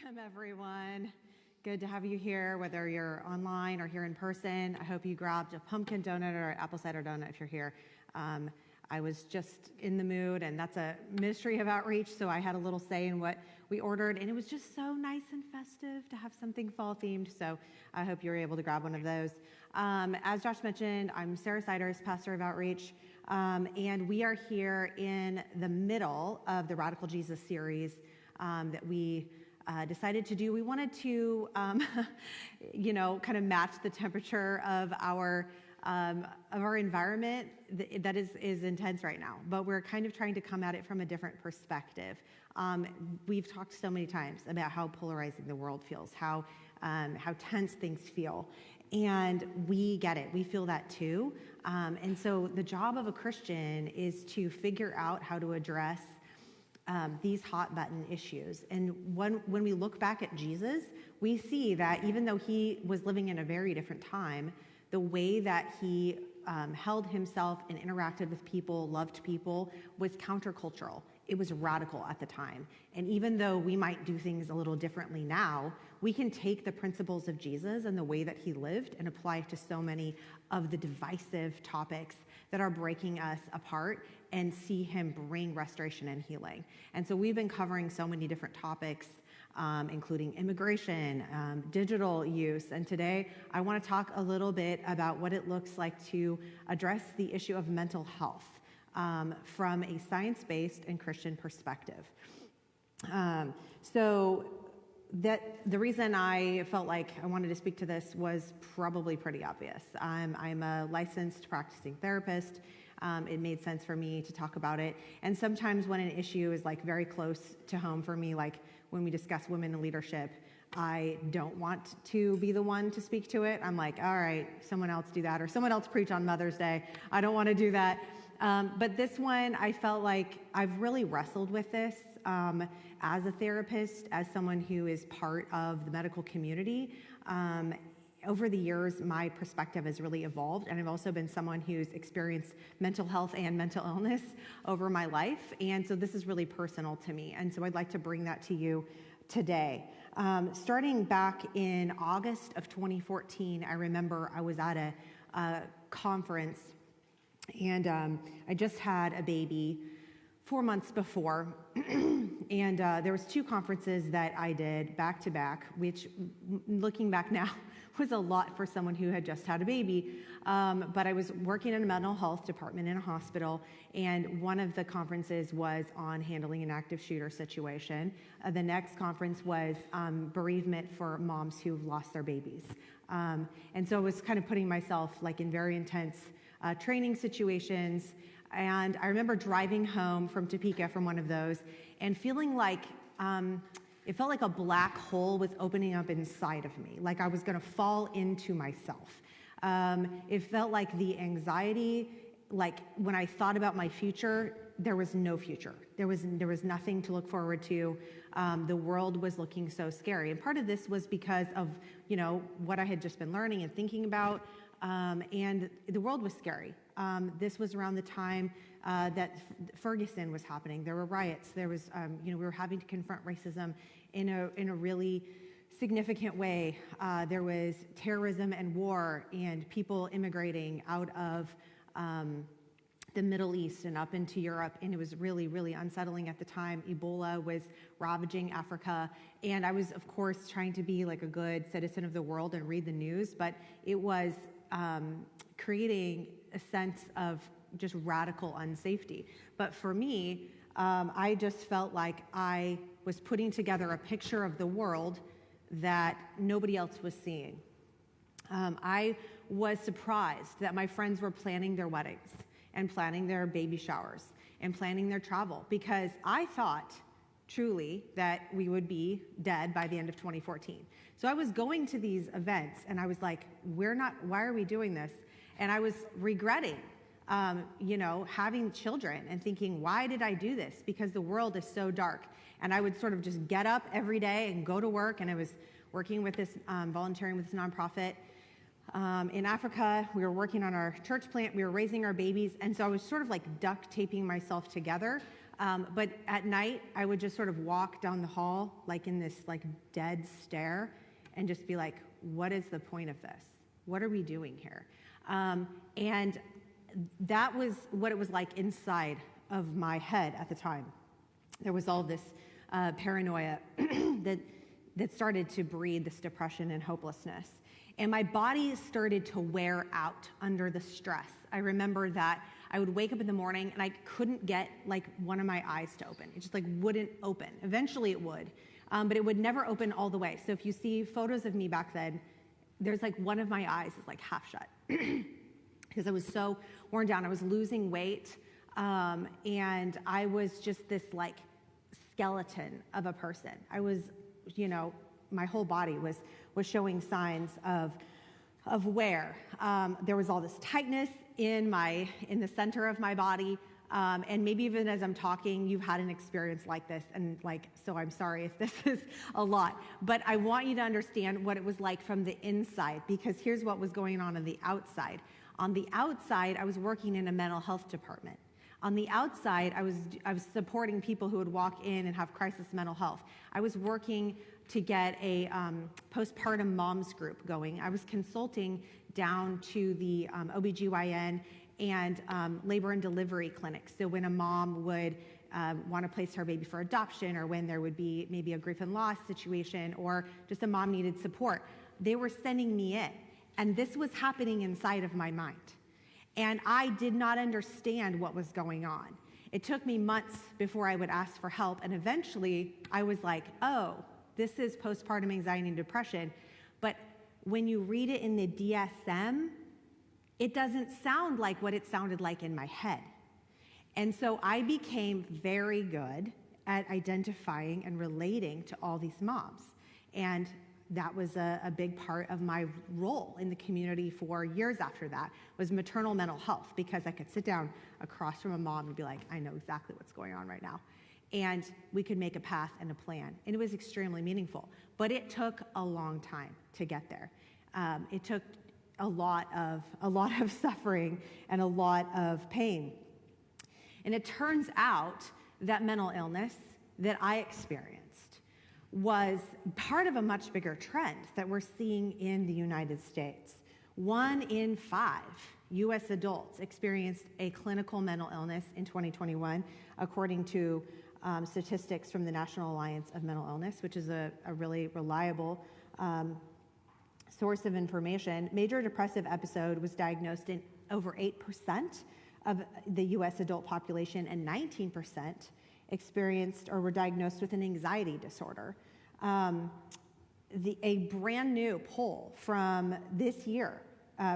Welcome, everyone. Good to have you here, whether you're online or here in person. I hope you grabbed a pumpkin donut or an apple cider donut if you're here. I was just in the mood, and that's a ministry of outreach, so I had a little say in what we ordered, and it was just so nice and festive to have something fall-themed, so I hope you were able to grab one of those. As Josh mentioned, I'm Sarah Siders, pastor of outreach, and we are here in the middle of the Radical Jesus series that we decided to do. We wanted to, kind of match the temperature of our environment that is intense right now, but we're kind of trying to come at it from a different perspective. We've talked so many times about how polarizing the world feels, how tense things feel, and we get it. We feel that too. And so the job of a Christian is to figure out how to address these hot button issues. And when we look back at Jesus, we see that even though he was living in a very different time, the way that he held himself and interacted with people, loved people, was countercultural. It was radical at the time. And even though we might do things a little differently now, we can take the principles of Jesus and the way that he lived and apply it to so many of the divisive topics that are breaking us apart and see him bring restoration and healing. And so we've been covering so many different topics, including immigration, digital use. And today I want to talk a little bit about what it looks like to address the issue of mental health from a science-based and Christian perspective. So that the reason I felt like I wanted to speak to this was probably pretty obvious. I'm a licensed practicing therapist. It made sense for me to talk about it. And sometimes when an issue is like very close to home for me, like when we discuss women in leadership, I don't want to be the one to speak to it. I'm like, all right, someone else do that, or someone else preach on Mother's Day. I don't want to do that. But this one, I felt like I've really wrestled with this as a therapist, as someone who is part of the medical community. Over the years, my perspective has really evolved, and I've also been someone who's experienced mental health and mental illness over my life, and so this is really personal to me, and so I'd like to bring that to you today. Starting back in August of 2014, I remember I was at a conference, and I just had a baby 4 months before, and there was 2 conferences that I did back to back, which, looking back now, was a lot for someone who had just had a baby. But I was working in a mental health department in a hospital, and one of the conferences was on handling an active shooter situation. The next conference was bereavement for moms who've lost their babies. And so I was kind of putting myself like in very intense training situations. And I remember driving home from Topeka from one of those and feeling like it felt like a black hole was opening up inside of me, like I was going to fall into myself. It felt like the anxiety, like when I thought about my future, there was no future. There was nothing to look forward to. The world was looking so scary. And part of this was because of, what I had just been learning and thinking about. And the world was scary. This was around the time that Ferguson was happening. There were riots. There was, we were having to confront racism in a really significant way. There was terrorism and war and people immigrating out of the Middle East and up into Europe, and it was really, really unsettling at the time. Ebola was ravaging Africa, and I was, of course, trying to be like a good citizen of the world and read the news, but it was creating a sense of just radical unsafety. But for me, I just felt like I was putting together a picture of the world that nobody else was seeing. I was surprised that my friends were planning their weddings and planning their baby showers and planning their travel, because I thought truly that we would be dead by the end of 2014. So I was going to these events and I was like, why are we doing this? And I was regretting, having children and thinking, why did I do this? Because the world is so dark. And I would sort of just get up every day and go to work. And I was working with this, volunteering with this nonprofit in Africa. We were working on our church plant. We were raising our babies. And so I was sort of like duct taping myself together But at night, I would just sort of walk down the hall, like in this like dead stare, and just be like, what is the point of this? What are we doing here? And that was what it was like inside of my head at the time. There was all this paranoia that started to breed this depression and hopelessness. And my body started to wear out under the stress. I remember that I would wake up in the morning and I couldn't get like one of my eyes to open. It just like wouldn't open. Eventually it would, but it would never open all the way. So if you see photos of me back then, there's like one of my eyes is like half shut because I was so worn down. I was losing weight, and I was just this like skeleton of a person. I was, my whole body was showing signs of wear. There was all this tightness in the center of my body, and maybe even as I'm talking, you've had an experience like this, and so I'm sorry if this is a lot, but I want you to understand what it was like from the inside, because here's what was going on the outside. On the outside, I was working in a mental health department. On the outside, I was supporting people who would walk in and have crisis mental health. I was working to get a postpartum moms group going. I was consulting down to the OBGYN and labor and delivery clinics. So when a mom would want to place her baby for adoption, or when there would be maybe a grief and loss situation, or just a mom needed support, they were sending me in. And this was happening inside of my mind. And I did not understand what was going on. It took me months before I would ask for help. And eventually I was like, oh, this is postpartum anxiety and depression. But when you read it in the DSM, it doesn't sound like what it sounded like in my head. And so I became very good at identifying and relating to all these moms. And that was a big part of my role in the community for years after that, was maternal mental health, because I could sit down across from a mom and be like, I know exactly what's going on right now. And we could make a path and a plan. And it was extremely meaningful. But it took a long time to get there. It took a lot of suffering and a lot of pain. And it turns out that mental illness that I experienced was part of a much bigger trend that we're seeing in the United States. 1 in 5 U.S. adults experienced a clinical mental illness in 2021, according to statistics from the National Alliance of Mental Illness, which is a really reliable source of information. Major depressive episode was diagnosed in over 8% of the U.S. adult population, and 19% experienced or were diagnosed with an anxiety disorder. A brand new poll from this year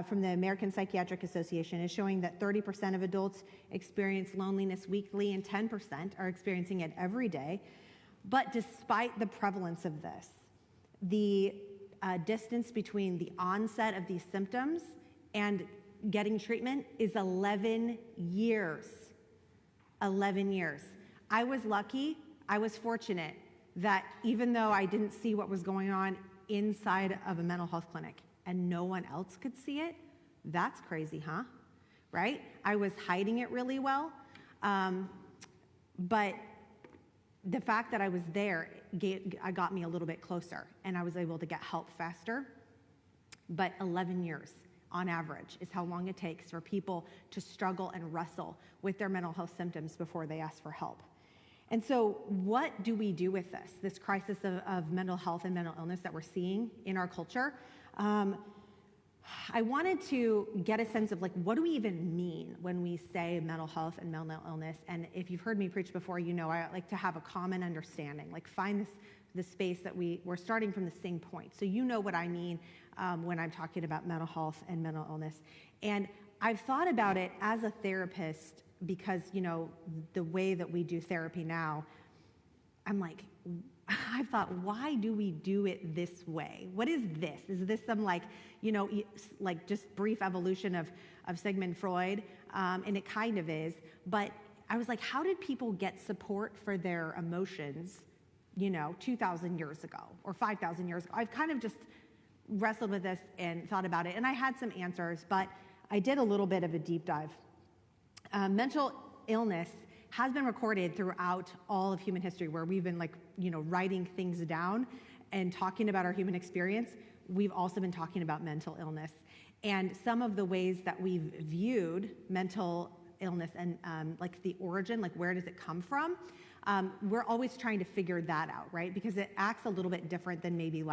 from the American Psychiatric Association is showing that 30% of adults experience loneliness weekly and 10% are experiencing it every day. But despite the prevalence of this, the distance between the onset of these symptoms and getting treatment is 11 years. 11 years. I was lucky, I was fortunate that even though I didn't see what was going on inside of a mental health clinic and no one else could see it, that's crazy, huh? Right? I was hiding it really well, but the fact that I was there got me a little bit closer, and I was able to get help faster. But 11 years on average is how long it takes for people to struggle and wrestle with their mental health symptoms before they ask for help. And so what do we do with this crisis of mental health and mental illness that we're seeing in our culture? I wanted to get a sense of what do we even mean when we say mental health and mental illness? And if you've heard me preach before, you know I like to have a common understanding, find the space that we're starting from the same point. So you know what I mean when I'm talking about mental health and mental illness. And I've thought about it as a therapist because, the way that we do therapy now, I've thought, why do we do it this way? What is this? Is this some just brief evolution of Sigmund Freud? And it kind of is. But I was like, how did people get support for their emotions, 2,000 years ago or 5,000 years ago? I've kind of just wrestled with this and thought about it. And I had some answers, but I did a little bit of a deep dive. Mental illness has been recorded throughout all of human history, where we've been writing things down and talking about our human experience. We've also been talking about mental illness. And some of the ways that we've viewed mental illness and the origin, where does it come from? We're always trying to figure that out, right? Because it acts a little bit different than maybe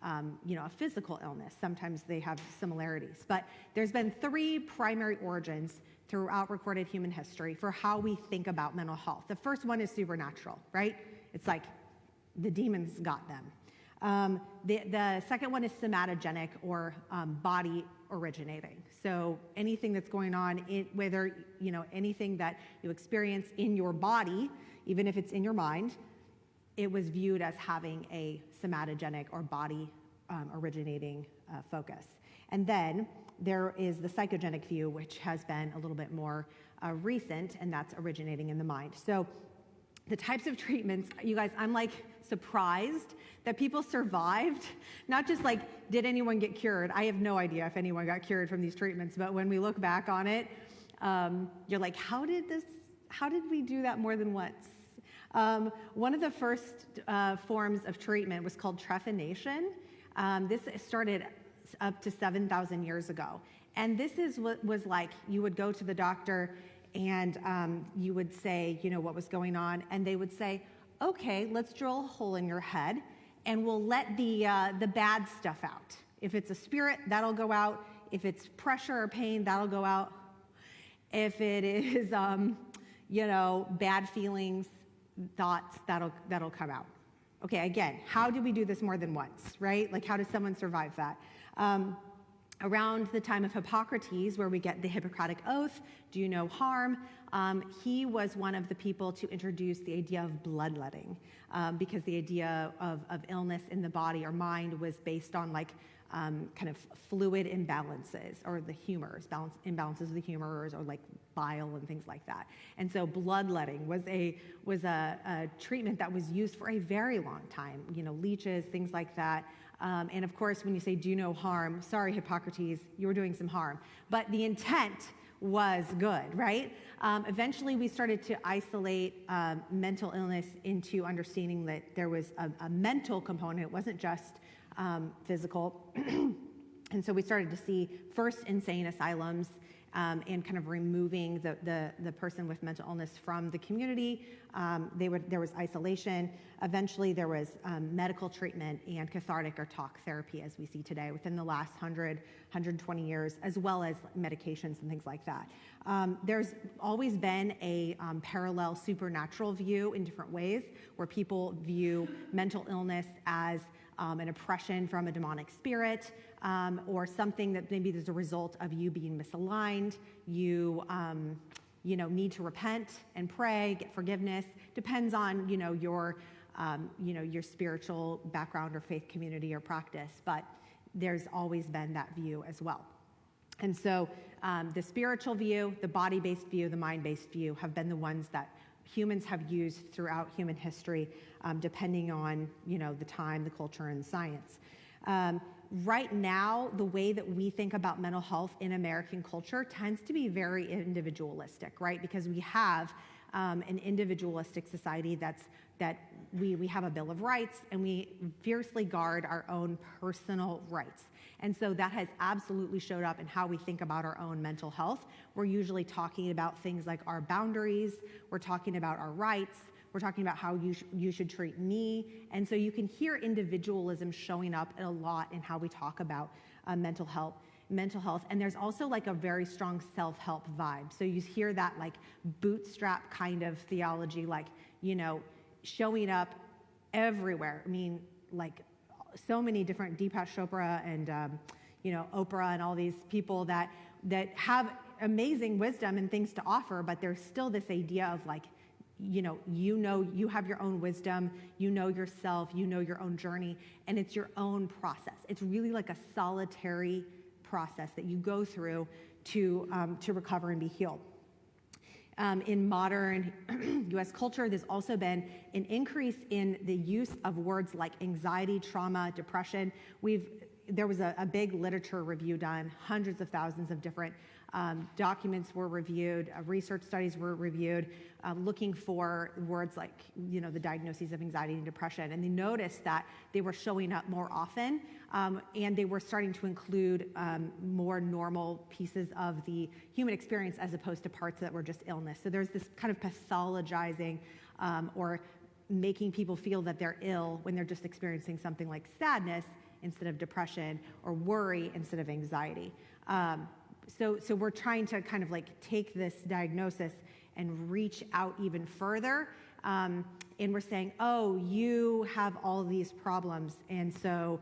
a physical illness. Sometimes they have similarities. But there's been 3 primary origins throughout recorded human history for how we think about mental health. The first one is supernatural, right? It's like the demons got them. The second one is somatogenic, or body originating. So anything that's going on, whether anything that you experience in your body, even if it's in your mind, it was viewed as having a somatogenic or body originating focus. And then there is the psychogenic view, which has been a little bit more recent, and that's originating in the mind. So the types of treatments, you guys, I'm surprised that people survived. Not just did anyone get cured? I have no idea if anyone got cured from these treatments, but when we look back on it, you're like, how did we do that more than once? One of the first forms of treatment was called trephination. This started up to 7,000 years ago. And this is what was like. You would go to the doctor and you would say, what was going on. And they would say, okay, let's drill a hole in your head and we'll let the bad stuff out. If it's a spirit, that'll go out. If it's pressure or pain, that'll go out. If it is, bad feelings, thoughts, that'll come out. Okay, again, how do we do this more than once, right? How does someone survive that? Around the time of Hippocrates, where we get the Hippocratic Oath, do no harm, he was one of the people to introduce the idea of bloodletting, because the idea of illness in the body or mind was based on kind of fluid imbalances, or the humors, imbalances of the humors, or bile and things like that. And so bloodletting was a treatment that was used for a very long time. Leeches, things like that. And of course, when you say do no harm, sorry, Hippocrates, you were doing some harm. But the intent was good, right? Eventually, we started to isolate mental illness into understanding that there was a mental component. It wasn't just physical. And so we started to see first insane asylums, and kind of removing the person with mental illness from the community. There was isolation. Eventually, there was medical treatment and cathartic or talk therapy, as we see today, within the last 120 years, as well as medications and things like that. There's always been a parallel supernatural view in different ways, where people view mental illness as an oppression from a demonic spirit, or something that maybe is a result of you being misaligned. You need to repent and pray, get forgiveness. Depends on your spiritual background or faith community or practice, but there's always been that view as well. And so the spiritual view, the body-based view, the mind-based view have been the ones that humans have used throughout human history, depending on the time, the culture, and science. Right now, the way that we think about mental health in American culture tends to be very individualistic, right? Because we have an individualistic society that we have a Bill of Rights, and we fiercely guard our own personal rights. And so that has absolutely showed up in how we think about our own mental health. We're usually talking about things like our boundaries. We're talking about our rights. We're talking about how you should treat me. And so you can hear individualism showing up a lot in how we talk about mental health. And there's also a very strong self-help vibe. So you hear that bootstrap kind of theology, showing up everywhere. I mean, so many different Deepak Chopra and Oprah and all these people that have amazing wisdom and things to offer, but there's still this idea of you have your own wisdom, yourself, your own journey, and it's your own process. It's really like a solitary process that you go through to recover and be healed. In modern U.S. culture, there's also been an increase in the use of words like anxiety, trauma, depression. We've there was a big literature review done, hundreds of thousands of different documents were reviewed, research studies were reviewed, looking for words like, the diagnoses of anxiety and depression. And they noticed that they were showing up more often, and they were starting to include more normal pieces of the human experience as opposed to parts that were just illness. So there's this kind of pathologizing or making people feel that they're ill when they're just experiencing something like sadness instead of depression, or worry instead of anxiety. So we're trying to kind of like take this diagnosis and reach out even further. And we're saying, oh, you have all these problems, and so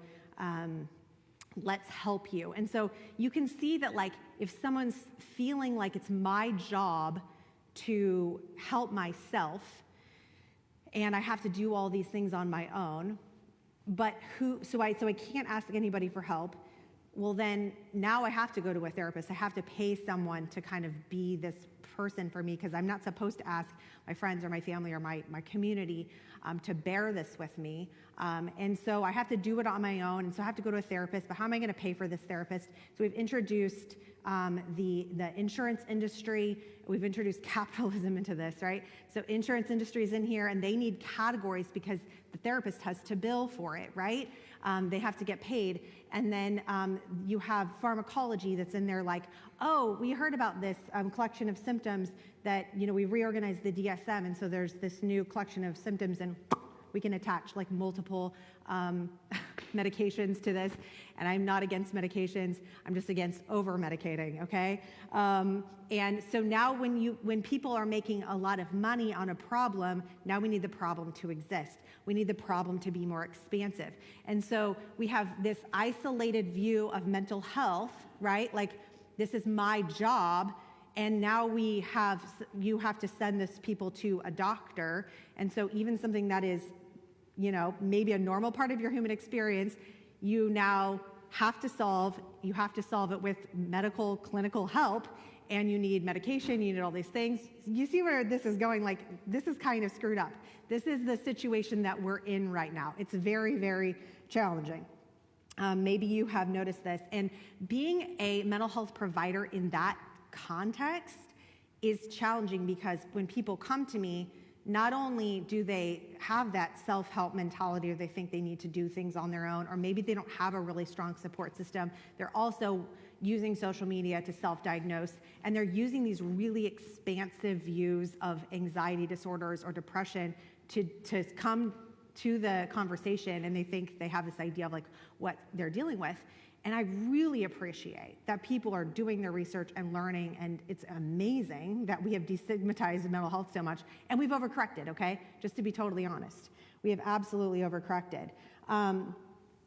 let's help you. And so you can see that, like, if someone's feeling like it's my job to help myself, and I have to do all these things on my own, but so I can't ask anybody for help. Well, then now I have to go to a therapist. I have to pay someone to kind of be this person for me, because I'm not supposed to ask my friends or my family or my community to bear this with me. And so I have to do it on my own, and so I have to go to a therapist. But how am I going to pay for this therapist? So we've introduced the insurance industry. We've introduced capitalism into this, right? So insurance industry is in here, and they need categories because the therapist has to bill for it, right? They have to get paid. And then you have pharmacology that's in there, like, oh, we heard about this collection of symptoms that, we reorganized the DSM, and so there's this new collection of symptoms, and we can attach like multiple medications to this. And I'm not against medications, I'm just against over-medicating, okay? And so now when people are making a lot of money on a problem, now we need the problem to exist. We need the problem to be more expansive. And so we have this isolated view of mental health, right? Like, this is my job, and now you have to send this people to a doctor. And so even something that is, maybe a normal part of your human experience, you now have to solve it with medical, clinical help, and you need medication, you need all these things. You see where this is going? Like, this is kind of screwed up. This is the situation that we're in right now. It's very, very challenging. Maybe you have noticed this. And being a mental health provider in that context is challenging, because when people come to me, not only do they have that self-help mentality, or they think they need to do things on their own, or maybe they don't have a really strong support system, they're also using social media to self-diagnose, and they're using these really expansive views of anxiety disorders or depression to come to the conversation, and they think they have this idea of like what they're dealing with. And I really appreciate that people are doing their research and learning, and it's amazing that we have destigmatized mental health so much, and we've overcorrected, okay? Just to be totally honest. We have absolutely overcorrected.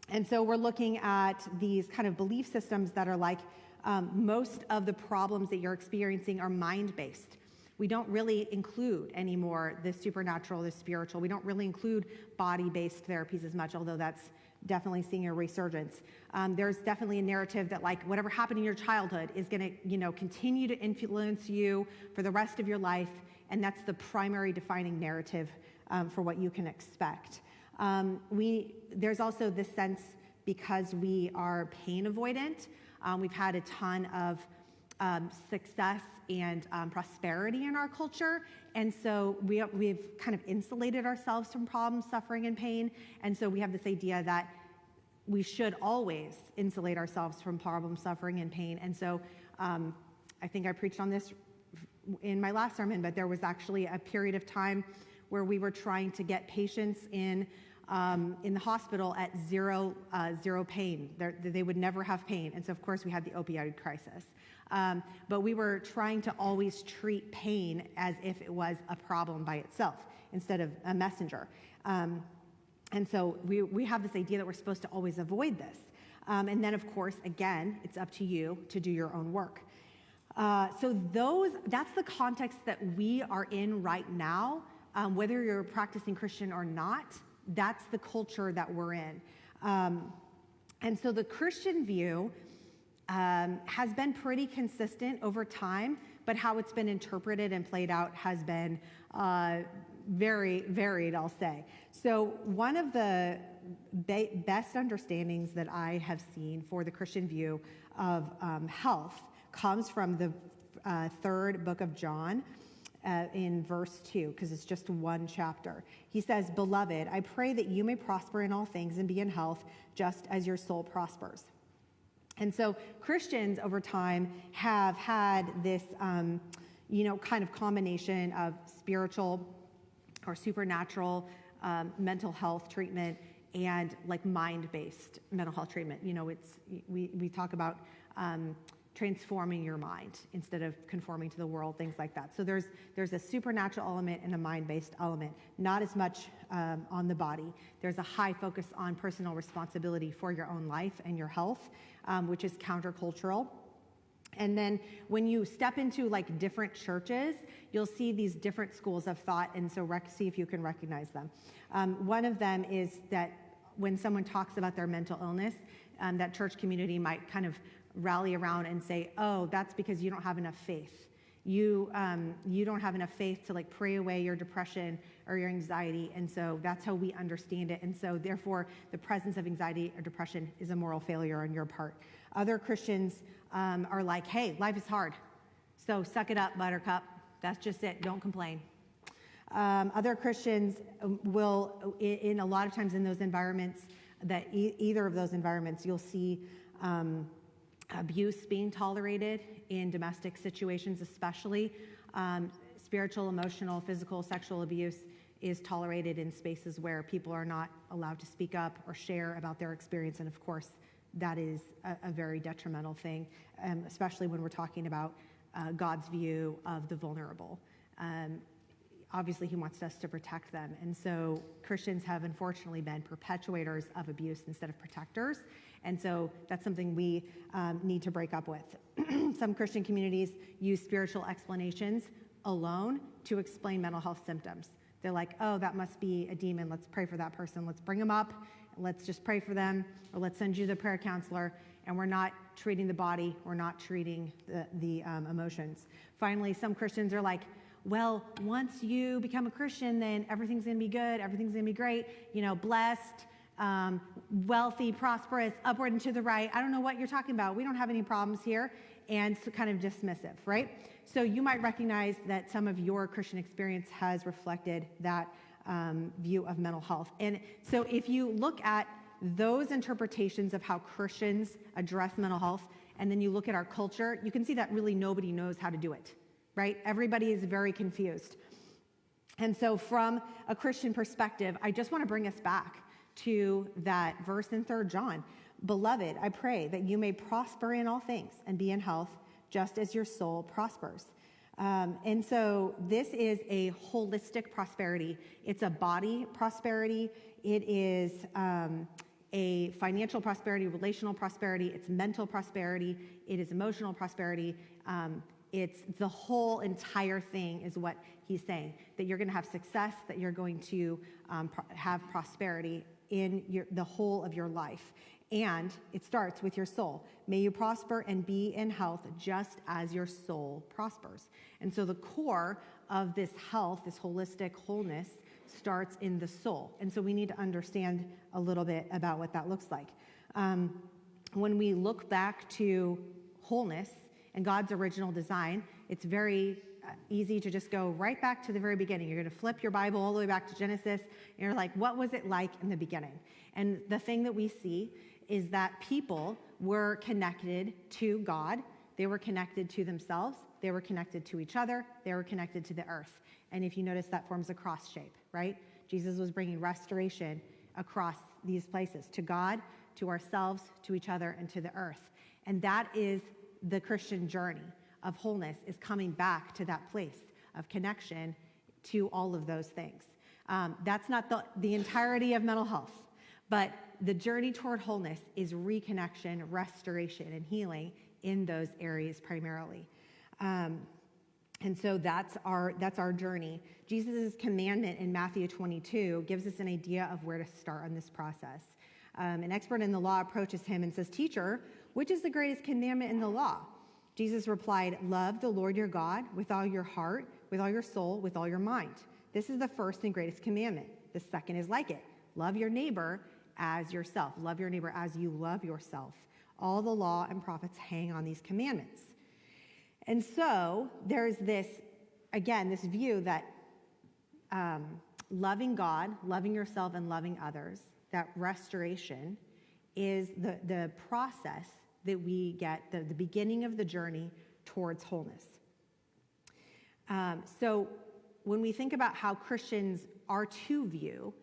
And so we're looking at these kind of belief systems that are like, most of the problems that you're experiencing are mind-based. We don't really include anymore the supernatural, the spiritual. We don't really include body-based therapies as much, although that's definitely seeing a resurgence. There's definitely a narrative that like whatever happened in your childhood is going to, continue to influence you for the rest of your life, and that's the primary defining narrative for what you can expect. There's also this sense, because we are pain avoidant, we've had a ton of success and prosperity in our culture, and so we've kind of insulated ourselves from problems, suffering, and pain, and so we have this idea that we should always insulate ourselves from problem, suffering, and pain. And so I think I preached on this in my last sermon, but there was actually a period of time where we were trying to get patients in the hospital at zero pain. They would never have pain. And so, of course, we had the opioid crisis. But we were trying to always treat pain as if it was a problem by itself instead of a messenger. And so we have this idea that we're supposed to always avoid this. And then, of course, again, it's up to you to do your own work. So that's the context that we are in right now. Whether you're a practicing Christian or not, that's the culture that we're in. And so the Christian view has been pretty consistent over time, but how it's been interpreted and played out has been very varied, I'll say. So one of the best understandings that I have seen for the Christian view of health comes from the third book of John in verse 2, because it's just one chapter. He says, "Beloved, I pray that you may prosper in all things and be in health, just as your soul prospers." And so Christians over time have had this, kind of combination of spiritual or supernatural mental health treatment and like mind-based mental health treatment. We talk about transforming your mind instead of conforming to the world, things like that. So there's a supernatural element and a mind-based element, not as much on the body. There's a high focus on personal responsibility for your own life and your health, which is countercultural. And then when you step into like different churches, you'll see these different schools of thought, and so see if you can recognize them. One of them is that when someone talks about their mental illness, that church community might kind of rally around and say, "Oh, that's because you don't have enough faith. You don't have enough faith to like pray away your depression or your anxiety, and so that's how we understand it. And so therefore, the presence of anxiety or depression is a moral failure on your part." Other Christians are like, "Hey, life is hard, so suck it up, buttercup. That's just it. Don't complain." Other Christians will, in a lot of times in those environments, that either of those environments, you'll see abuse being tolerated in domestic situations, especially. Spiritual, emotional, physical, sexual abuse is tolerated in spaces where people are not allowed to speak up or share about their experience. And of course, that is a very detrimental thing, especially when we're talking about God's view of the vulnerable. Obviously, he wants us to protect them. And so Christians have unfortunately been perpetuators of abuse instead of protectors. And so that's something we need to break up with. Some Christian communities use spiritual explanations alone to explain mental health symptoms. They're like, "Oh, that must be a demon. Let's pray for that person. Let's bring them up. Let's just pray for them, or let's send you the prayer counselor." And we're not treating the body. We're not treating the emotions. Finally, some Christians are like, "Well, once you become a Christian, then everything's going to be good. Everything's going to be great. Blessed, wealthy, prosperous, upward and to the right. I don't know what you're talking about. We don't have any problems here." And so kind of dismissive, right? So you might recognize that some of your Christian experience has reflected that view of mental health. And so if you look at those interpretations of how Christians address mental health, and then you look at our culture, you can see that really nobody knows how to do it, right? Everybody is very confused. And so from a Christian perspective, I just want to bring us back to that verse in 3 John. "Beloved, I pray that you may prosper in all things and be in health, just as your soul prospers." And so this is a holistic prosperity. It's a body prosperity. It is a financial prosperity, relational prosperity. It's mental prosperity. It is emotional prosperity. It's the whole entire thing is what he's saying, that you're going to have success, that you're going to have prosperity in the whole of your life. And it starts with your soul. "May you prosper and be in health just as your soul prospers." And so the core of this health, this holistic wholeness, starts in the soul. And so we need to understand a little bit about what that looks like. When we look back to wholeness and God's original design, it's very easy to just go right back to the very beginning. You're going to flip your Bible all the way back to Genesis, and you're like, what was it like in the beginning? And the thing that we see is that people were connected to God. They were connected to themselves. They were connected to each other. They were connected to the earth. And if you notice, that forms a cross shape, right? Jesus was bringing restoration across these places, to God, to ourselves, to each other, and to the earth. And that is the Christian journey of wholeness, is coming back to that place of connection to all of those things. That's not the entirety of mental health, but the journey toward wholeness is reconnection, restoration, and healing in those areas primarily. And so that's our journey. Jesus' commandment in Matthew 22 gives us an idea of where to start on this process. An expert in the law approaches him and says, "Teacher, which is the greatest commandment in the law?" Jesus replied, "Love the Lord your God with all your heart, with all your soul, with all your mind. This is the first and greatest commandment. The second is like it. Love your neighbor as yourself. Love your neighbor as you love yourself. All the law and prophets hang on these commandments. And so there's this, again, this view that loving God, loving yourself, and loving others, that restoration is the process that we get, the beginning of the journey towards wholeness. So when we think about how Christians are to view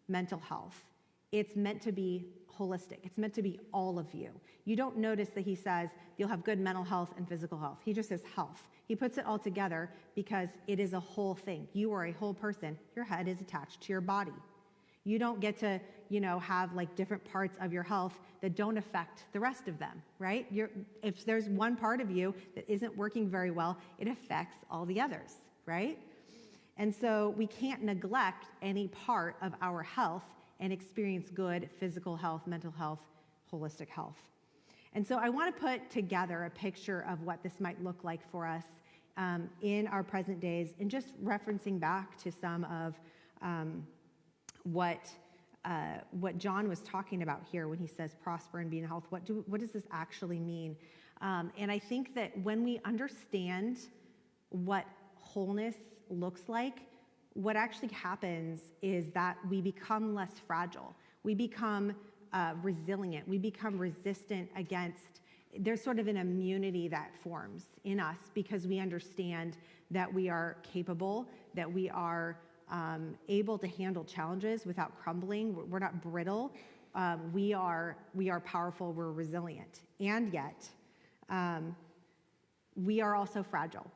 mental health, it's meant to be holistic. It's meant to be all of you. You don't notice that he says you'll have good mental health and physical health. He just says health. He puts it all together because it is a whole thing. You are a whole person. Your head is attached to your body. You don't get to, have like different parts of your health that don't affect the rest of them, right? If there's one part of you that isn't working very well, it affects all the others, right? And so we can't neglect any part of our health and experience good physical health, mental health, holistic health. And so I want to put together a picture of what this might look like for us in our present days, and just referencing back to some of what John was talking about here when he says prosper and be in health. What does this actually mean? And I think that when we understand what wholeness looks like, what actually happens is that we become less fragile. We become resilient. We become resistant against, there's sort of an immunity that forms in us because we understand that we are capable, that we are able to handle challenges without crumbling. We're not brittle. We are powerful. We're resilient. And yet, we are also fragile.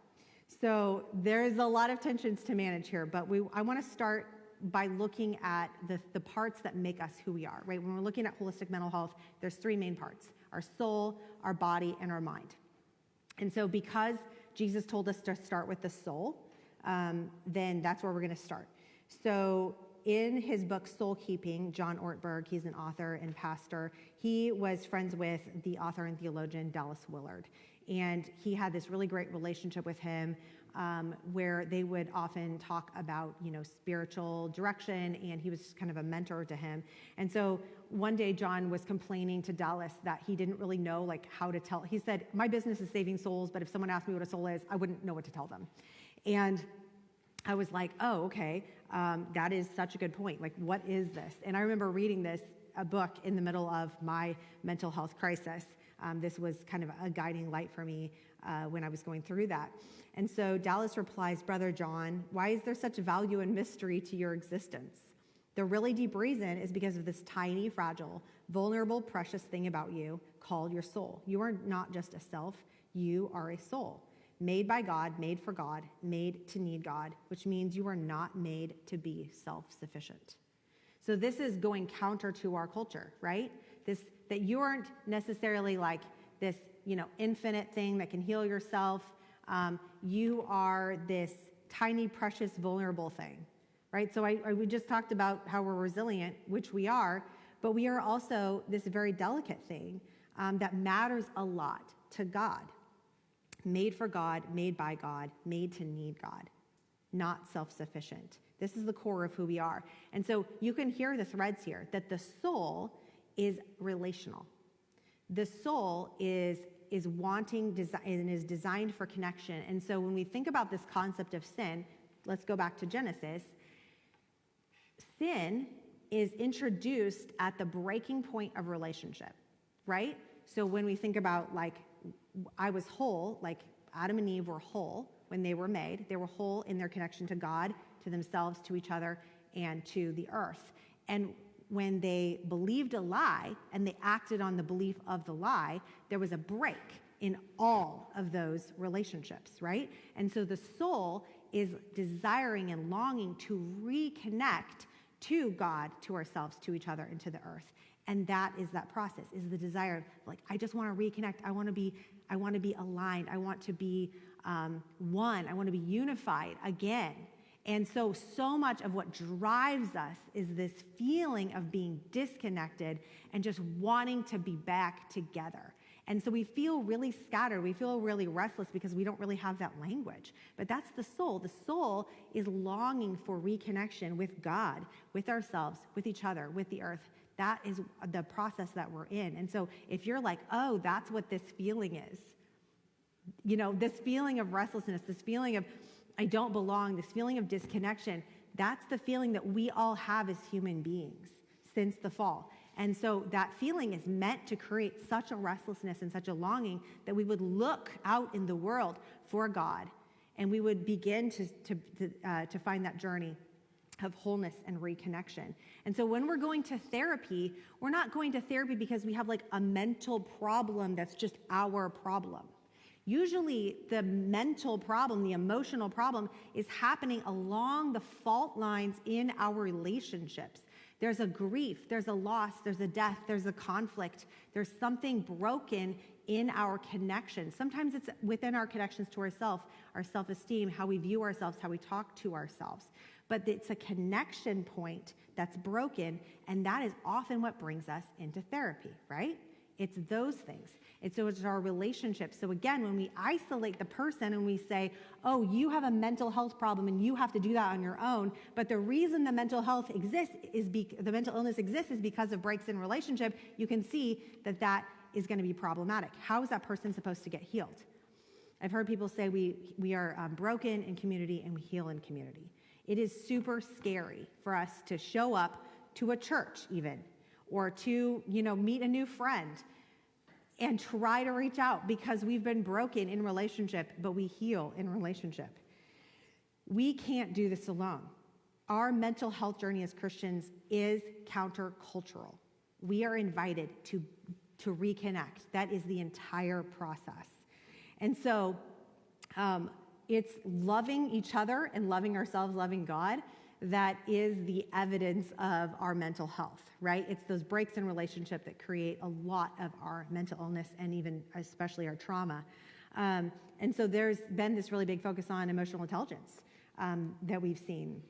So there's a lot of tensions to manage here, but I want to start by looking at the parts that make us who we are, right? When we're looking at holistic mental health, there's three main parts: our soul, our body, and our mind. And so because Jesus told us to start with the soul, then that's where we're going to start. So in his book, Soul Keeping, John Ortberg, he's an author and pastor, he was friends with the author and theologian Dallas Willard. And he had this really great relationship with him where they would often talk about, spiritual direction, and he was just kind of a mentor to him. And so one day John was complaining to Dallas that he didn't really know how to tell. He said, my business is saving souls, but if someone asked me what a soul is, I wouldn't know what to tell them. And I was like, oh, okay, that is such a good point. What is this? And I remember reading a book in the middle of my mental health crisis. This was kind of a guiding light for me when I was going through that. And so Dallas replies, Brother John, why is there such value and mystery to your existence? The really deep reason is because of this tiny, fragile, vulnerable, precious thing about you called your soul. You are not just a self, you are a soul. Made by God, made for God, made to need God, which means you are not made to be self-sufficient. So this is going counter to our culture, right? That you aren't necessarily like this, infinite thing that can heal yourself. You are this tiny, precious, vulnerable thing, right? So we just talked about how we're resilient, which we are, but we are also this very delicate thing that matters a lot to God. Made for God, made by God, made to need God, not self-sufficient. This is the core of who we are. And so you can hear the threads here, that the soul is relational. The soul is wanting and is designed for connection. And so when we think about this concept of sin, let's go back to Genesis. Sin is introduced at the breaking point of relationship, right? So when we think about I was whole, Adam and Eve were whole when they were made. They were whole in their connection to God, to themselves, to each other, and to the earth. And when they believed a lie and they acted on the belief of the lie, there was a break in all of those relationships, right? And so the soul is desiring and longing to reconnect to God, to ourselves, to each other, and to the earth. And that is that process, is the desire of I just want to reconnect. I want to be aligned. I want to be one. I want to be unified again. And so much of what drives us is this feeling of being disconnected and just wanting to be back together. And so we feel really scattered. We feel really restless because we don't really have that language. But that's the soul. The soul is longing for reconnection with God, with ourselves, with each other, with the earth. That is the process that we're in. And so if you're like, oh, that's what this feeling is, this feeling of restlessness, this feeling of I don't belong, this feeling of disconnection, that's the feeling that we all have as human beings since the fall. And so that feeling is meant to create such a restlessness and such a longing that we would look out in the world for God, and we would begin to find that journey of wholeness and reconnection. And so when we're going to therapy, we're not going to therapy because we have like a mental problem that's just our problem. Usually the mental problem, the emotional problem, is happening along the fault lines in our relationships. There's a grief, there's a loss, there's a death, there's a conflict, there's something broken in our connections. Sometimes it's within our connections to ourselves, our self-esteem, how we view ourselves, how we talk to ourselves. But it's a connection point that's broken, and that is often what brings us into therapy, right? It's those things. And so it's our relationships. So again, when we isolate the person and we say, oh, you have a mental health problem and you have to do that on your own, but the reason the mental health exists the mental illness exists is because of breaks in relationship, you can see that is going to be problematic. How is that person supposed to get healed? I've heard people say we are broken in community and we heal in community. It is super scary for us to show up to a church even, or to, meet a new friend and try to reach out because we've been broken in relationship, but we heal in relationship. We can't do this alone. Our mental health journey as Christians is countercultural. We are invited to reconnect. That is the entire process. And so it's loving each other and loving ourselves, loving God, that is the evidence of our mental health, right? It's those breaks in relationship that create a lot of our mental illness and even especially our trauma. And so there's been this really big focus on emotional intelligence that we've seen.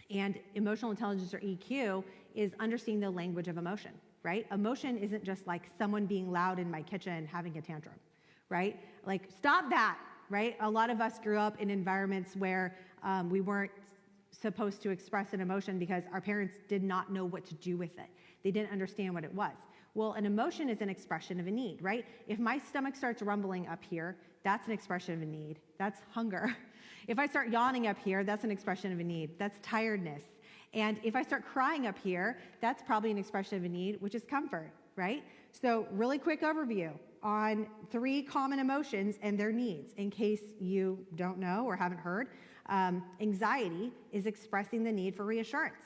And emotional intelligence, or EQ, is understanding the language of emotion, right? Emotion isn't just like someone being loud in my kitchen having a tantrum, right? Like, stop that, right? A lot of us grew up in environments where we weren't supposed to express an emotion because our parents did not know what to do with it. They didn't understand what it was. Well, an emotion is an expression of a need, right? If my stomach starts rumbling up here, that's an expression of a need. That's hunger. If I start yawning up here, that's an expression of a need. That's tiredness. And if I start crying up here, that's probably an expression of a need, which is comfort, right? So really quick overview on 3 common emotions and their needs, in case you don't know or haven't heard. Anxiety is expressing the need for reassurance.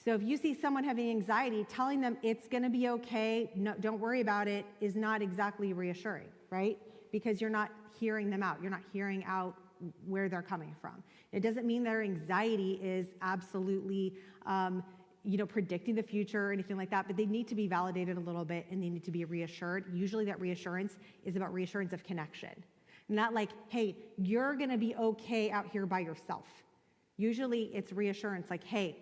So if you see someone having anxiety, telling them it's going to be okay, no, don't worry about it, is not exactly reassuring, right? Because you're not hearing them out. You're not hearing out where they're coming from. It doesn't mean their anxiety is absolutely, predicting the future or anything like that, but they need to be validated a little bit and they need to be reassured. Usually that reassurance is about reassurance of connection. Not like, hey, you're going to be okay out here by yourself. Usually it's reassurance like, hey,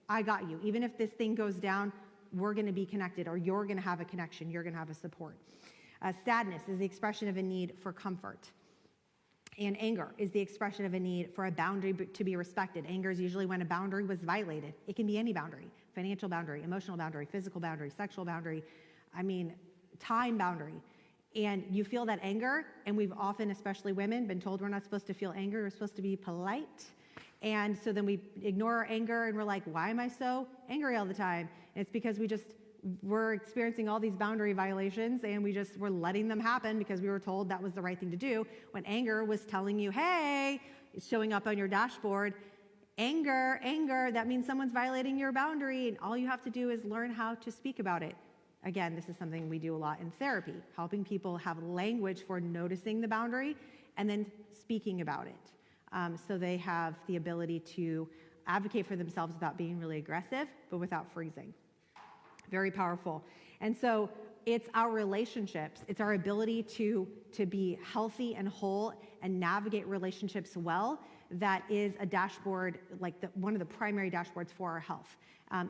I got you. Even if this thing goes down, we're going to be connected, or you're going to have a connection. You're going to have a support. Sadness is the expression of a need for comfort. And anger is the expression of a need for a boundary to be respected. Anger is usually when a boundary was violated. It can be any boundary: financial boundary, emotional boundary, physical boundary, sexual boundary, time boundary. And you feel that anger, and we've often, especially women, been told we're not supposed to feel anger, we're supposed to be polite. And so then we ignore our anger and we're like, why am I so angry all the time? And it's because we're experiencing all these boundary violations and we're letting them happen because we were told that was the right thing to do, when anger was telling you, hey, it's showing up on your dashboard, anger, that means someone's violating your boundary, and all you have to do is learn how to speak about it. Again, this is something we do a lot in therapy, helping people have language for noticing the boundary and then speaking about it. So they have the ability to advocate for themselves without being really aggressive, but without freezing. Very powerful. And so it's our relationships, it's our ability to be healthy and whole and navigate relationships well that is a dashboard, like one of the primary dashboards for our health.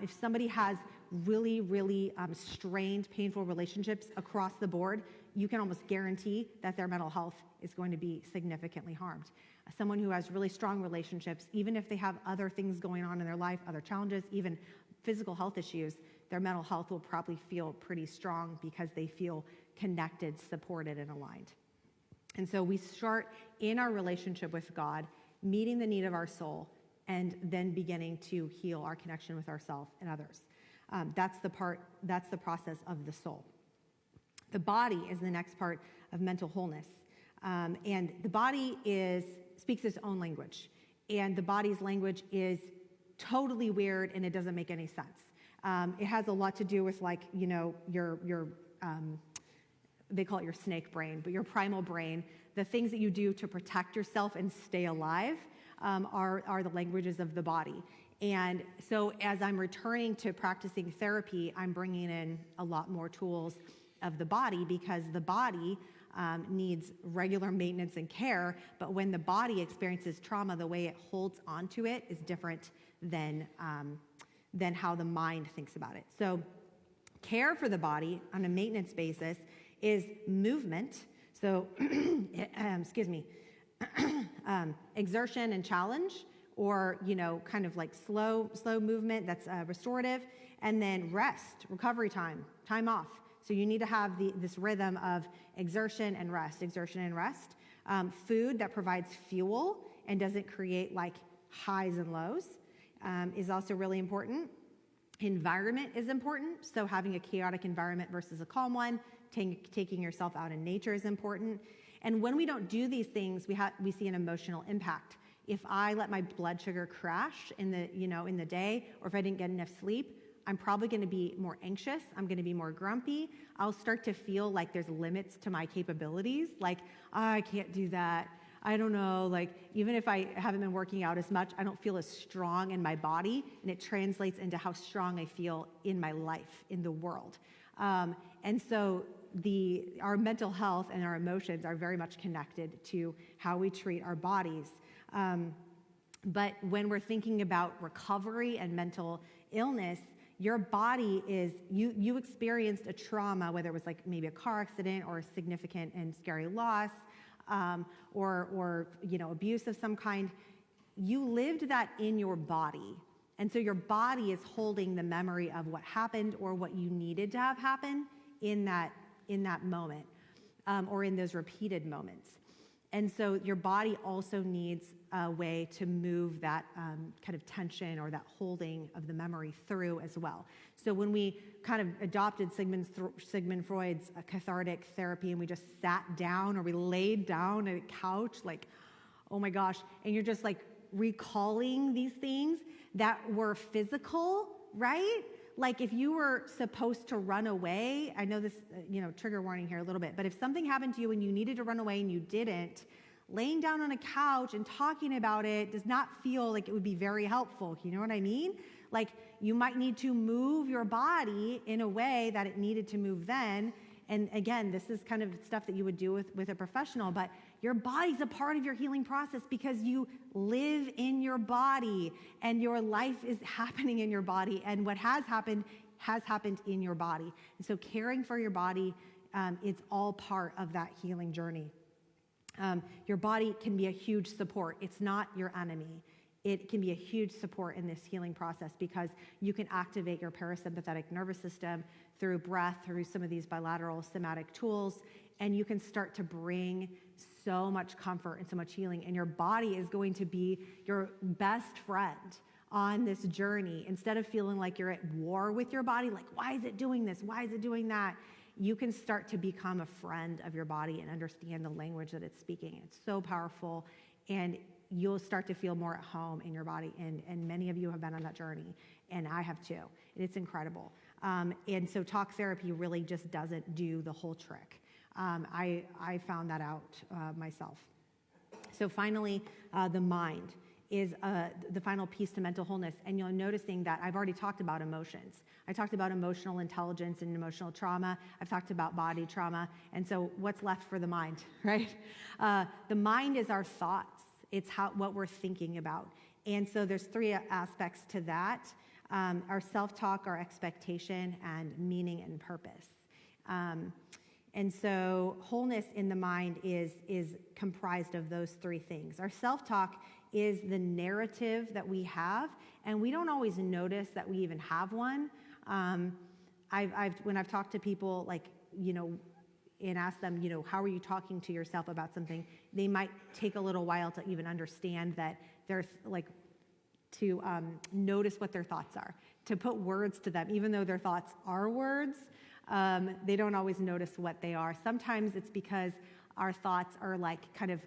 If somebody has really, really strained, painful relationships across the board, you can almost guarantee that their mental health is going to be significantly harmed. Someone who has really strong relationships, even if they have other things going on in their life, other challenges, even physical health issues, their mental health will probably feel pretty strong because they feel connected, supported, and aligned. And so we start in our relationship with God, meeting the need of our soul, and then beginning to heal our connection with ourselves and others. That's the process of the soul. The body is the next part of mental wholeness. And the body speaks its own language. And the body's language is totally weird, and it doesn't make any sense. It has a lot to do with, like, your they call it your snake brain, but your primal brain, the things that you do to protect yourself and stay alive are the languages of the body. And so as I'm returning to practicing therapy, I'm bringing in a lot more tools of the body, because the body needs regular maintenance and care, but when the body experiences trauma, the way it holds onto it is different than how the mind thinks about it. So care for the body on a maintenance basis is movement. So, exertion and challenge, or, kind of like slow movement that's restorative, and then rest, recovery time off. So you need to have this rhythm of exertion and rest. Food that provides fuel and doesn't create like highs and lows is also really important. Environment is important. So having a chaotic environment versus a calm one, taking yourself out in nature is important. And when we don't do these things, we see an emotional impact. If I let my blood sugar crash in the day, or if I didn't get enough sleep, I'm probably going to be more anxious. I'm going to be more grumpy. I'll start to feel like there's limits to my capabilities. Like, I can't do that. I don't know. Like, even if I haven't been working out as much, I don't feel as strong in my body. And it translates into how strong I feel in my life, in the world. And so our mental health and our emotions are very much connected to how we treat our bodies. But when we're thinking about recovery and mental illness, your body is, you experienced a trauma, whether it was like maybe a car accident or a significant and scary loss, or abuse of some kind. You lived that in your body. And so your body is holding the memory of what happened or what you needed to have happen in that moment, or in those repeated moments. And so your body also needs a way to move that kind of tension or that holding of the memory through as well. So when we kind of adopted Sigmund Freud's cathartic therapy, and we just sat down or we laid down on a couch, like, oh my gosh, and you're just like recalling these things that were physical, right? Like if you were supposed to run away, I know this, trigger warning here a little bit, but if something happened to you and you needed to run away and you didn't, laying down on a couch and talking about it does not feel like it would be very helpful. You know what I mean? Like you might need to move your body in a way that it needed to move then. And again, this is kind of stuff that you would do with a professional, but your body's a part of your healing process because you live in your body and your life is happening in your body, and what has happened in your body. And so caring for your body, it's all part of that healing journey. Your body can be a huge support. It's not your enemy. It can be a huge support in this healing process because you can activate your parasympathetic nervous system through breath, through some of these bilateral somatic tools, and you can start to bring so much comfort and so much healing, and your body is going to be your best friend on this journey. Instead of feeling like you're at war with your body, like, why is it doing this? Why is it doing that? You can start to become a friend of your body and understand the language that it's speaking. It's so powerful, and you'll start to feel more at home in your body, and many of you have been on that journey, and I have too, and it's incredible. And so talk therapy really just doesn't do the whole trick. I found that out myself. So finally, the mind is the final piece to mental wholeness, and you're noticing that I've already talked about emotions. I talked about emotional intelligence and emotional trauma. I've talked about body trauma, and so what's left for the mind, right? The mind is our thoughts. It's what we're thinking about. And so there's three aspects to that. Our self-talk, our expectation, and meaning and purpose. And so wholeness in the mind is comprised of those three things. Our self-talk is the narrative that we have, and we don't always notice that we even have one When I've talked to people, like, and asked them, how are you talking to yourself about something, they might take a little while to even understand that they're to notice what their thoughts are, to put words to them, even though their thoughts are words. They don't always notice what they are. Sometimes it's because our thoughts are like kind of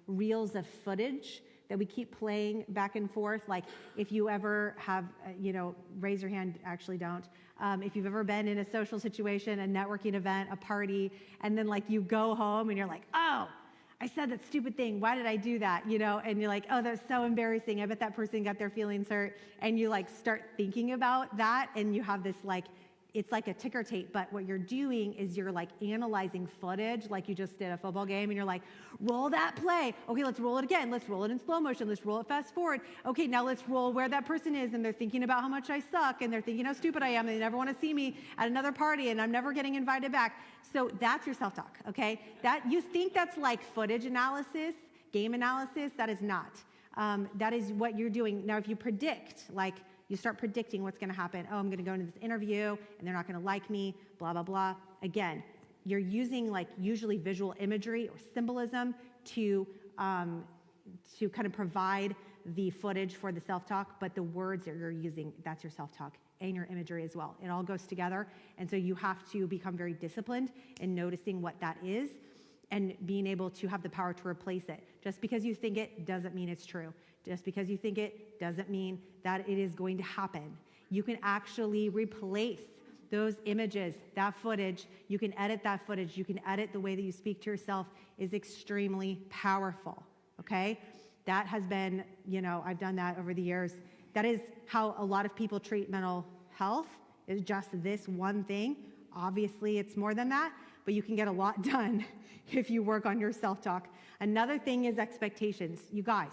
reels of footage that we keep playing back and forth. Like if you ever have, raise your hand, actually don't. If you've ever been in a social situation, a networking event, a party, and then like you go home and you're like, oh, I said that stupid thing. Why did I do that? And you're like, oh, that was so embarrassing. I bet that person got their feelings hurt. And you like start thinking about that, and you have this like, it's like a ticker tape, but what you're doing is you're like analyzing footage like you just did a football game, and you're like, roll that play. Okay, let's roll it again. Let's roll it in slow motion. Let's roll it fast forward. Okay, now let's roll where that person is, and they're thinking about how much I suck, and they're thinking how stupid I am, and they never want to see me at another party, and I'm never getting invited back. So that's your self-talk, okay? That you think that's like footage analysis, game analysis. That is not. That is what you're doing. Now, if you predict, like, you start predicting what's going to happen. Oh, I'm going to go into this interview and they're not going to like me, blah, blah, blah. Again, you're using like usually visual imagery or symbolism to kind of provide the footage for the self-talk, but the words that you're using, that's your self-talk and your imagery as well. It all goes together. And so you have to become very disciplined in noticing what that is and being able to have the power to replace it. Just because you think it doesn't mean it's true. Just because you think it doesn't mean that it is going to happen. You can actually replace those images, that footage. You can edit that footage. You can edit the way that you speak to yourself is extremely powerful, okay? That has been, I've done that over the years. That is how a lot of people treat mental health, is just this one thing. Obviously, it's more than that, but you can get a lot done if you work on your self-talk. Another thing is expectations. You guys,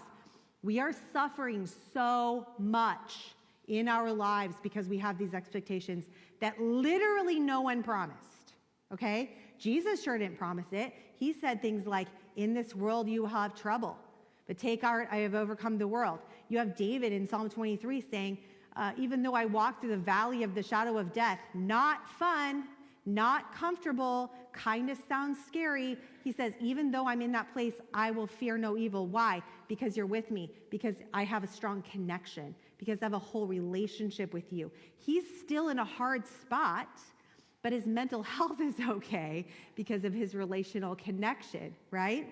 we are suffering so much in our lives because we have these expectations that literally no one promised, okay? Jesus sure didn't promise it. He said things like, in this world you will have trouble, but take heart, I have overcome the world. You have David in Psalm 23 saying, even though I walk through the valley of the shadow of death, not fun, not comfortable, kind of sounds scary. He says, even though I'm in that place, I will fear no evil. Why? Because you're with me, because I have a strong connection, because I have a whole relationship with you. He's still in a hard spot, but his mental health is okay because of his relational connection, right?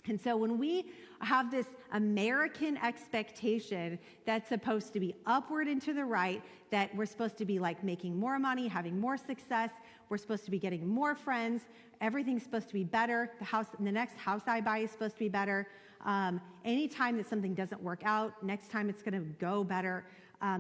And so when we have this American expectation that's supposed to be upward and to the right, that we're supposed to be like making more money, having more success, we're supposed to be getting more friends, everything's supposed to be better, the next house I buy is supposed to be better, anytime that something doesn't work out, next time it's going to go better.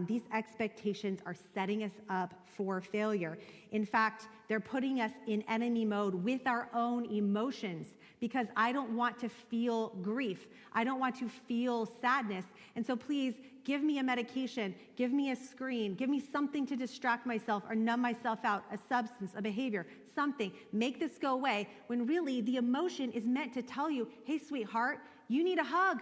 These expectations are setting us up for failure. In fact, they're putting us in enemy mode with our own emotions, because I don't want to feel grief. I don't want to feel sadness. And so please give me a medication, give me a screen, give me something to distract myself or numb myself out, a substance, a behavior, something. Make this go away, when really the emotion is meant to tell you, hey, sweetheart, you need a hug.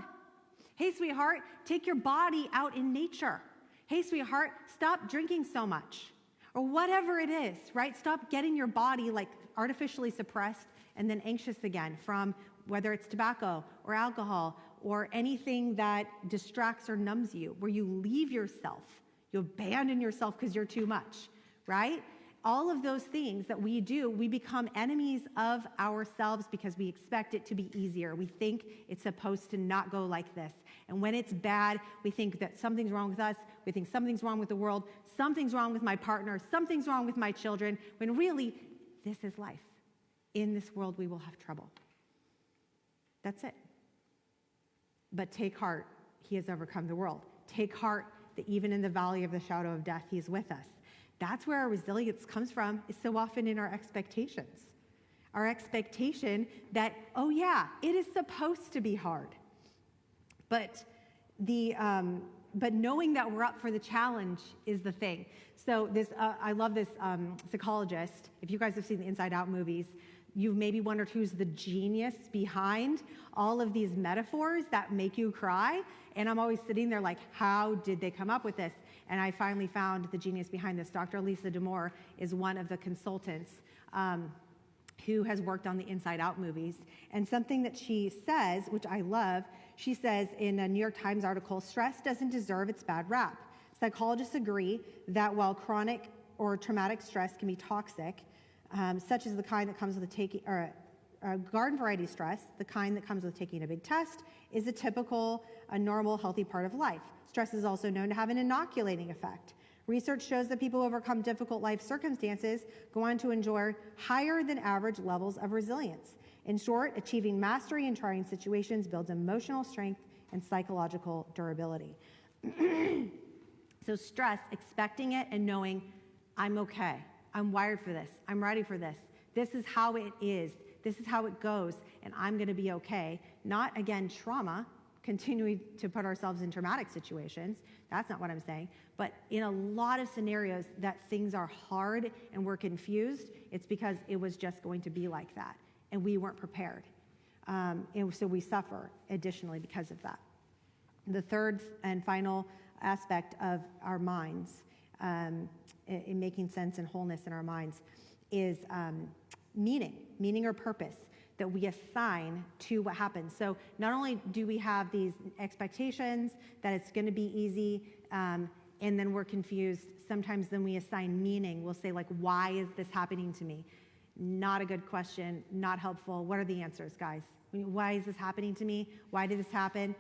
Hey, sweetheart, take your body out in nature. Hey, sweetheart, stop drinking so much. Or whatever it is, right? Stop getting your body like artificially suppressed and then anxious again from whether it's tobacco or alcohol or anything that distracts or numbs you, where you leave yourself, you abandon yourself because you're too much, right? All of those things that we do, we become enemies of ourselves because we expect it to be easier. We think it's supposed to not go like this. And when it's bad, we think that something's wrong with us. We think something's wrong with the world. Something's wrong with my partner. Something's wrong with my children. When really, this is life. In this world, we will have trouble. That's it. But take heart, he has overcome the world. Take heart that even in the valley of the shadow of death, he is with us. That's where our resilience comes from, is so often in our expectations. Our expectation that, oh yeah, it is supposed to be hard. But knowing that we're up for the challenge is the thing. So I love this psychologist. If you guys have seen the Inside Out movies, you maybe wondered who's the genius behind all of these metaphors that make you cry. And I'm always sitting there like, how did they come up with this? And I finally found the genius behind this. Dr. Lisa D'Amour is one of the consultants who has worked on the Inside Out movies. And something that she says, which I love, she says in a New York Times article, stress doesn't deserve its bad rap. Psychologists agree that while chronic or traumatic stress can be toxic, such as the kind that comes with taking, or garden variety stress, the kind that comes with taking a big test, is a normal, healthy part of life. Stress is also known to have an inoculating effect. Research shows that people who overcome difficult life circumstances go on to enjoy higher than average levels of resilience. In short, achieving mastery in trying situations builds emotional strength and psychological durability. So stress, expecting it and knowing, I'm okay, I'm wired for this, I'm ready for this, this is how it is, this is how it goes, and I'm going to be okay. Not, again, trauma, continuing to put ourselves in traumatic situations. That's not what I'm saying. But in a lot of scenarios that things are hard and we're confused, it's because it was just going to be like that, and we weren't prepared. And so we suffer additionally because of that. The third and final aspect of our minds, in making sense and wholeness in our minds, is meaning or purpose that we assign to what happens. So not only do we have these expectations that it's going to be easy, and then we're confused, sometimes then we assign meaning. We'll say, like, why is this happening to me? Not a good question, not helpful. What are the answers, guys? Why is this happening to me? Why did this happen?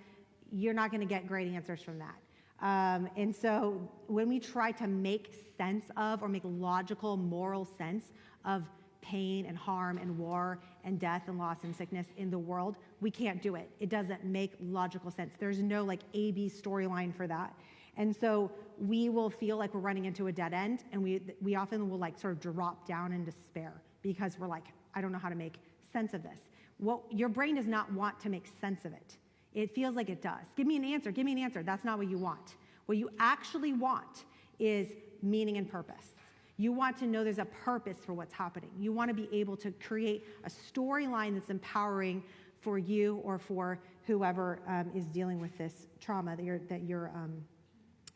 You're not going to get great answers from that. And so when we try to make sense of or make logical, moral sense of pain and harm and war and death and loss and sickness in the world, we can't do it. It doesn't make logical sense. There's no like A-B storyline for that. And so we will feel like we're running into a dead end, and we often will like sort of drop down in despair because we're like, I don't know how to make sense of this. Well, your brain does not want to make sense of it. It feels like it does. Give me an answer, give me an answer. That's not what you want. What you actually want is meaning and purpose. You want to know there's a purpose for what's happening. You want to be able to create a storyline that's empowering for you or for whoever is dealing with this trauma that you're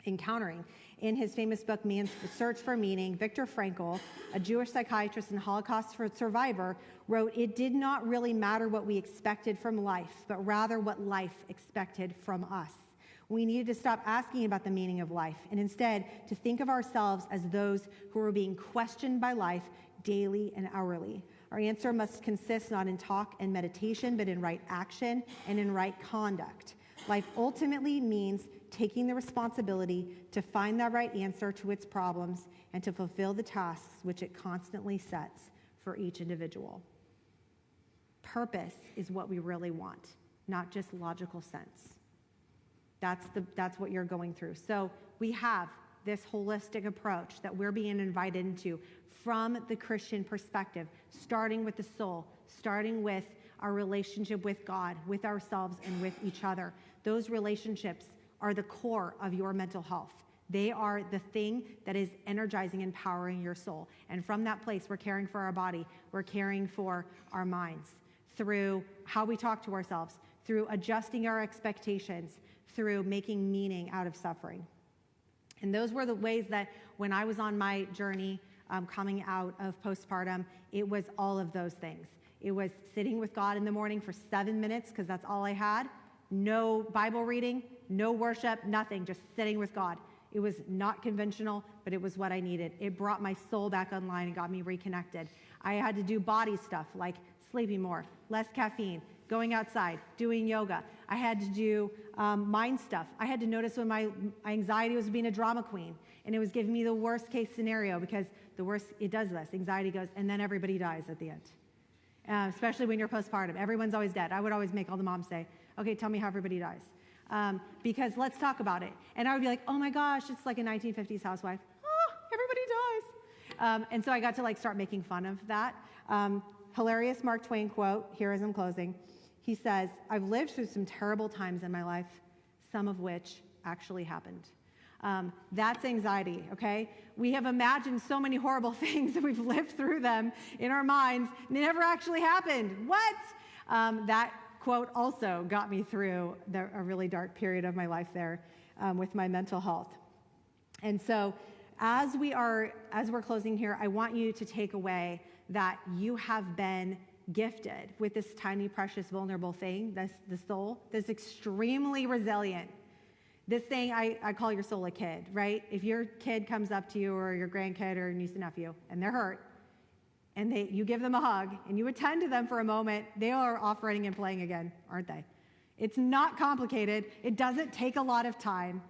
encountering. In his famous book, Man's Search for Meaning, Viktor Frankl, a Jewish psychiatrist and Holocaust survivor, wrote, "It did not really matter what we expected from life, but rather what life expected from us. We needed to stop asking about the meaning of life and instead to think of ourselves as those who are being questioned by life daily and hourly. Our answer must consist not in talk and meditation, but in right action and in right conduct. Life ultimately means taking the responsibility to find that right answer to its problems and to fulfill the tasks which it constantly sets for each individual." Purpose is what we really want, not just logical sense. That's what you're going through. So we have this holistic approach that we're being invited into from the Christian perspective, starting with the soul, starting with our relationship with God, with ourselves, and with each other. Those relationships are the core of your mental health. They are the thing that is energizing and empowering your soul. And from that place, we're caring for our body, we're caring for our minds through how we talk to ourselves, through adjusting our expectations, through making meaning out of suffering. And those were the ways that when I was on my journey coming out of postpartum, it was all of those things. It was sitting with God in the morning for 7 minutes, because that's all I had. No Bible reading, no worship, nothing, just sitting with God. It was not conventional, but it was what I needed. It brought my soul back online and got me reconnected. I had to do body stuff like sleeping more, less caffeine, going outside, doing yoga. I had to do mind stuff. I had to notice when my anxiety was being a drama queen, and it was giving me the worst case scenario, because the worst, it does this. Anxiety goes, and then everybody dies at the end. Especially when you're postpartum. Everyone's always dead. I would always make all the moms say, okay, tell me how everybody dies. Because let's talk about it. And I would be like, oh my gosh, it's like a 1950s housewife. Oh, everybody dies. And so I got to like start making fun of that. Hilarious Mark Twain quote, here as I'm closing. He says, "I've lived through some terrible times in my life, some of which actually happened." That's anxiety, okay? We have imagined so many horrible things and we've lived through them in our minds, and they never actually happened. What? That quote also got me through a really dark period of my life there with my mental health. And so as we're closing here, I want you to take away that you have been gifted with this tiny, precious, vulnerable thing, the soul, that's extremely resilient. This thing, I call your soul a kid, right? If your kid comes up to you or your grandkid or niece and nephew and they're hurt and you give them a hug and you attend to them for a moment, they are off running and playing again, aren't they? It's not complicated. It doesn't take a lot of time.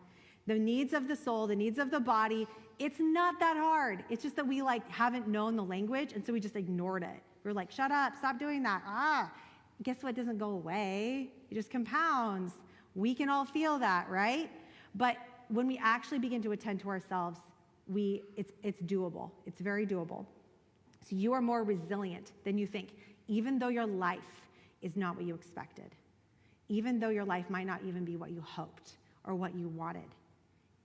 The needs of the soul, the needs of the body, it's not that hard. It's just that we haven't known the language, and so we just ignored it. We're like, shut up, stop doing that. Guess what doesn't go away? It just compounds. We can all feel that, right? But when we actually begin to attend to ourselves, it's doable. It's very doable. So you are more resilient than you think, even though your life is not what you expected, even though your life might not even be what you hoped or what you wanted.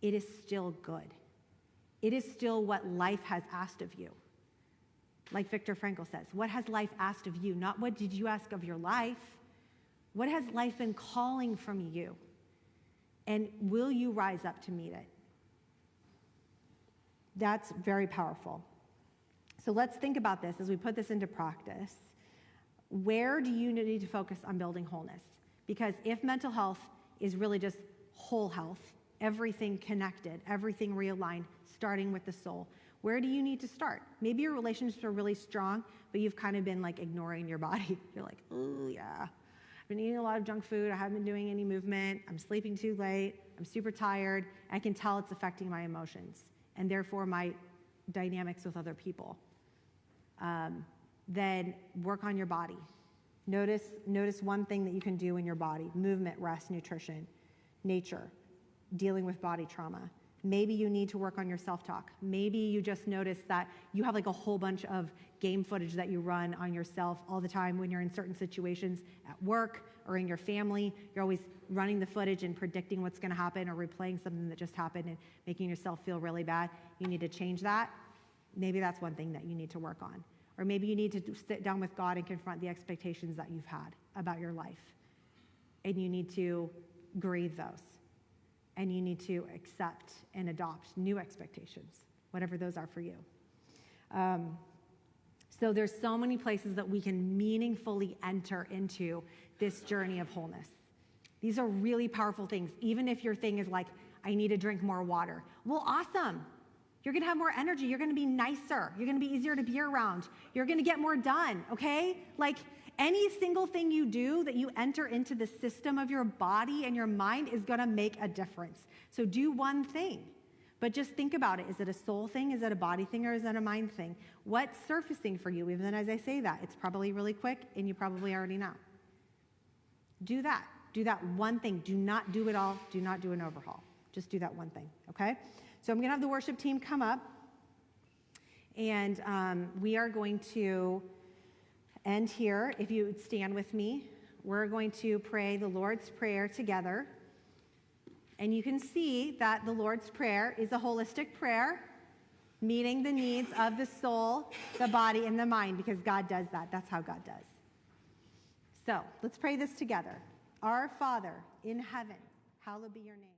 It is still good. It is still what life has asked of you. Like Viktor Frankl says, what has life asked of you? Not what did you ask of your life? What has life been calling from you? And will you rise up to meet it? That's very powerful. So let's think about this as we put this into practice. Where do you need to focus on building wholeness? Because if mental health is really just whole health, everything connected, everything realigned, starting with the soul, where do you need to start? Maybe your relationships are really strong, but you've kind of been ignoring your body. You're like, oh yeah, I've been eating a lot of junk food. I haven't been doing any movement. I'm sleeping too late. I'm super tired. I can tell it's affecting my emotions and therefore my dynamics with other people. Then work on your body. Notice one thing that you can do in your body: movement, rest, nutrition, nature, dealing with body trauma. Maybe you need to work on your self-talk. Maybe you just notice that you have a whole bunch of game footage that you run on yourself all the time when you're in certain situations at work or in your family. You're always running the footage and predicting what's going to happen or replaying something that just happened and making yourself feel really bad. You need to change that. Maybe that's one thing that you need to work on. Or maybe you need to sit down with God and confront the expectations that you've had about your life. And you need to grieve those. And you need to accept and adopt new expectations, whatever those are for you. So there's so many places that we can meaningfully enter into this journey of wholeness. These are really powerful things. Even if your thing is I need to drink more water. Well, awesome. You're going to have more energy. You're going to be nicer. You're going to be easier to be around. You're going to get more done, okay? Any single thing you do that you enter into the system of your body and your mind is going to make a difference. So do one thing, but just think about it. Is it a soul thing? Is it a body thing? Or is it a mind thing? What's surfacing for you? Even as I say that, it's probably really quick and you probably already know. Do that. Do that one thing. Do not do it all. Do not do an overhaul. Just do that one thing, okay? So I'm going to have the worship team come up, and we are going to end here. If you would stand with me, we're going to pray the Lord's Prayer together. And you can see that the Lord's Prayer is a holistic prayer, meeting the needs of the soul, the body, and the mind, because God does that. That's how God does. So let's pray this together. Our Father in heaven, hallowed be your name.